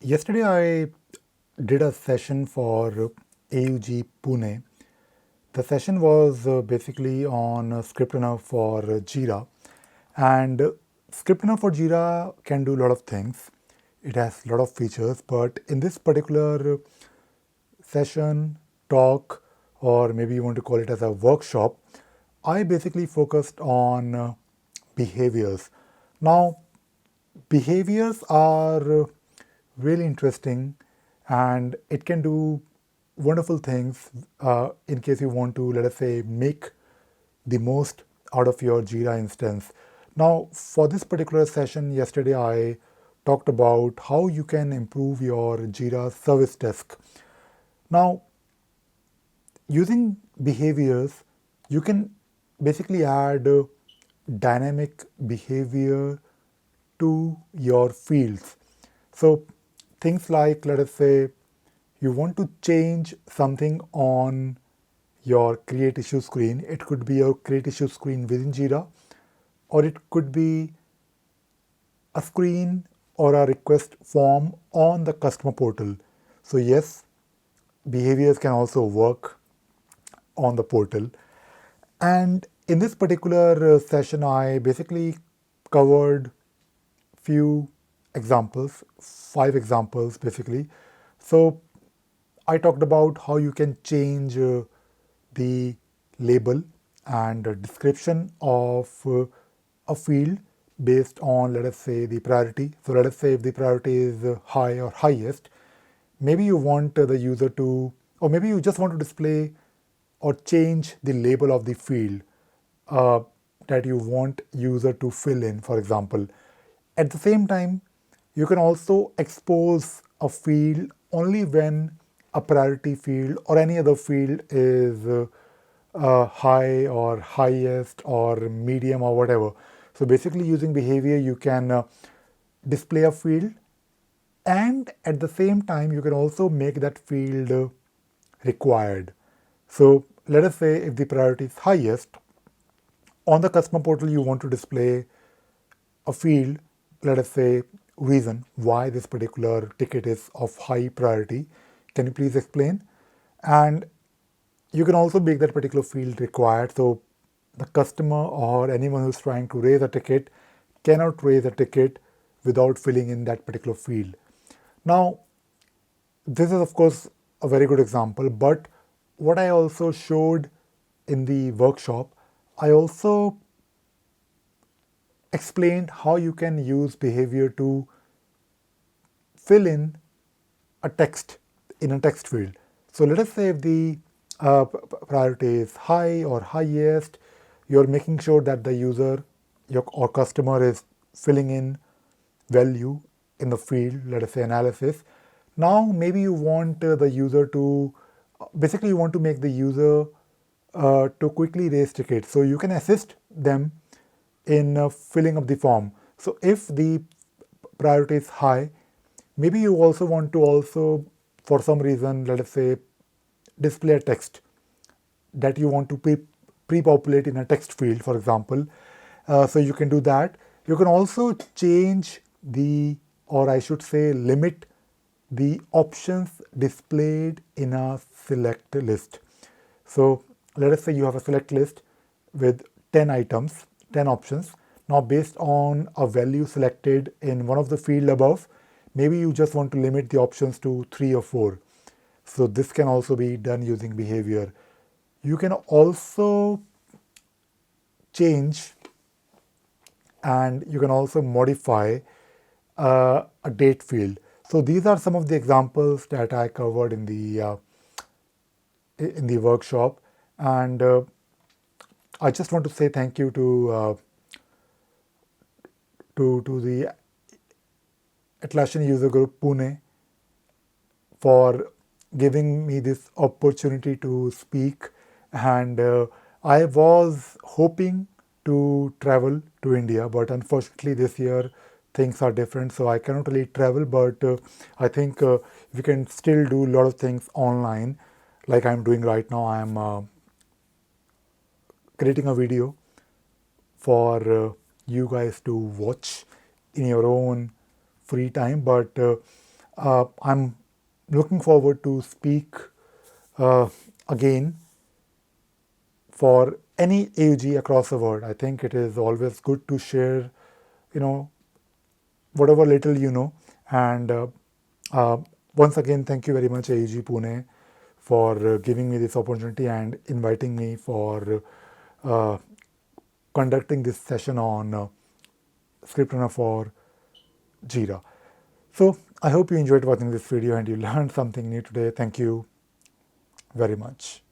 Yesterday, I did a session for AUG Pune. The session was basically on Scriptner for Jira. And Scriptner for Jira can do a lot of things. It has a lot of features, but in this particular session, talk, or maybe you want to call it as a workshop, I basically focused on behaviors. Now, behaviors are really interesting and it can do wonderful things in case you want to, let us say, make the most out of your Jira instance. Now, for this particular session yesterday, I talked about how you can improve your Jira service desk. Now, using behaviors, you can basically add dynamic behavior to your fields. So, things like, let us say, you want to change something on your create issue screen. It could be your create issue screen within Jira, or it could be a screen or a request form on the customer portal. So, yes, behaviors can also work on the portal. And in this particular session, I basically covered few examples, 5 examples basically. So I talked about how you can change the label and description of a field based on, let us say, the priority. So let us say if the priority is high or highest, maybe you want the user to, or maybe you just want to display or change the label of the field uh, that you want user to fill in, for example. At the same time, you can also expose a field only when a priority field or any other field is high or highest or medium or whatever. So basically, using behavior, you can display a field, and at the same time, you can also make that field required. So let us say if the priority is highest, on the customer portal, you want to display a field, let us say reason why this particular ticket is of high priority. Can you please explain? And you can also make that particular field required. So the customer or anyone who's trying to raise a ticket cannot raise a ticket without filling in that particular field. Now, this is, of course, a very good example, but what I also showed in the workshop, I also explained how you can use behavior to fill in a text in a text field. So let us say if the priority is high or highest, you're making sure that the user your, or customer is filling in value in the field, let us say analysis. Now maybe you want the user to, basically you want to make the user to quickly raise tickets. So you can assist them in filling up the form. So if the priority is high, maybe you also want to also, for some reason, let us say, display a text that you want to pre-populate in a text field, for example. So you can do that. You can also change the, or I should say, limit the options displayed in a select list. So let us say you have a select list with 10 items, 10 options. Now, based on a value selected in one of the field above, maybe you just want to limit the options to 3 or 4. So this can also be done using behavior. You can also change and you can also modify a date field. So these are some of the examples that I covered in the workshop, and I just want to say thank you to the Atlassian User Group Pune for giving me this opportunity to speak. And I was hoping to travel to India, but unfortunately this year things are different, so I cannot really travel. But I think we can still do a lot of things online, like I'm doing right now. I'm creating a video for you guys to watch in your own free time. But I'm looking forward to speak again for any AUG across the world. I think it is always good to share, you know, whatever little you know. And uh, once again, thank you very much, AUG Pune, for giving me this opportunity and inviting me for uh, conducting this session on script runner for Jira. So I hope you enjoyed watching this video and you learned something new today. Thank you very much.